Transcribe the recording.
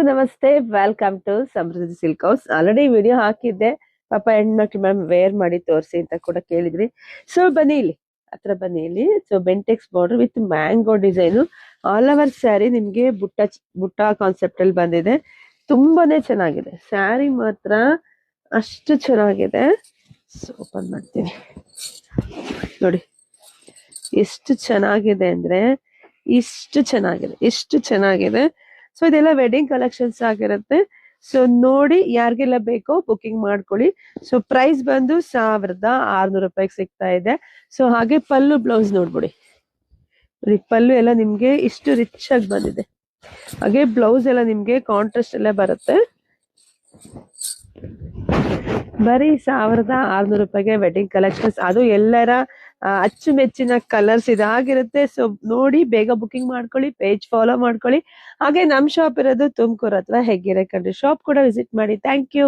ನಮಸ್ತೆ, welcome to Samruddhi silk house. Already video ಹಾಕಿದ್ದೆ, ಪಾಪ ಹೆಣ್ಮಕ್ಳು ಮ್ಯಾಮ್ ವೇರ್ ಮಾಡಿ ತೋರಿಸಿ ಅಂತ ಕೂಡ ಕೇಳಿದ್ರಿ. ಸೊ ಬನ್ನಿ ಇಲ್ಲಿ ಹತ್ರ ಬನ್ನಿ ಇಲ್ಲಿ. So Bentex border with mango design all over sari ನಿಮ್ಗೆ ಬುಟ್ಟ ಕಾನ್ಸೆಪ್ಟ್ ಅಲ್ಲಿ ಬಂದಿದೆ. ತುಂಬಾನೇ ಚೆನ್ನಾಗಿದೆ ಸ್ಯಾರಿ, ಮಾತ್ರ ಅಷ್ಟು ಚೆನ್ನಾಗಿದೆ. ಸೊ ಓಪನ್ ಮಾಡ್ತೀನಿ ನೋಡಿ, ಎಷ್ಟು ಚೆನ್ನಾಗಿದೆ ಅಂದ್ರೆ ಎಷ್ಟು ಚೆನ್ನಾಗಿದೆ. ಸೊ ಇದೆಲ್ಲ ವೆಡ್ಡಿಂಗ್ ಕಲೆಕ್ಷನ್ಸ್ ಆಗಿರುತ್ತೆ. ಸೊ ನೋಡಿ, ಯಾರಿಗೆಲ್ಲ ಬೇಕೋ ಬುಕಿಂಗ್ ಮಾಡ್ಕೊಳ್ಳಿ. ಸೊ ಪ್ರೈಸ್ ಬಂದು 1600 ರೂಪಾಯಿಗೆ ಸಿಗ್ತಾ ಇದೆ. ಸೊ ಹಾಗೆ ಪಲ್ಲು ಬ್ಲೌಸ್ ನೋಡ್ಬಿಡಿ, ಪಲ್ಲು ಎಲ್ಲ ನಿಮ್ಗೆ ಇಷ್ಟು ರಿಚ್ ಆಗಿ ಬಂದಿದೆ. ಹಾಗೆ ಬ್ಲೌಸ್ ಎಲ್ಲ ನಿಮ್ಗೆ ಕಾಂಟ್ರಾಸ್ಟ್ ಎಲ್ಲ ಬರುತ್ತೆ. ಬರೀ 1600 ರೂಪಾಯಿಗೆ ವೆಡ್ಡಿಂಗ್ ಕಲೆಕ್ಷನ್ಸ್, ಅದು ಎಲ್ಲರ ಅಚ್ಚುಮೆಚ್ಚಿನ ಕಲರ್ಸ್ ಇದಾಗಿರುತ್ತೆ. ಸೊ ನೋಡಿ, ಬೇಗ ಬುಕಿಂಗ್ ಮಾಡ್ಕೊಳ್ಳಿ, ಪೇಜ್ ಫಾಲೋ ಮಾಡ್ಕೊಳ್ಳಿ. ಹಾಗೆ ನಮ್ ಶಾಪ್ ಇರೋದು ತುಮಕೂರು ಹತ್ರ ಹೆಗ್ಗೆರೆ ಕಂಡ್ರಿ. ಶಾಪ್ ಕೂಡ ವಿಸಿಟ್ ಮಾಡಿ. Thank you.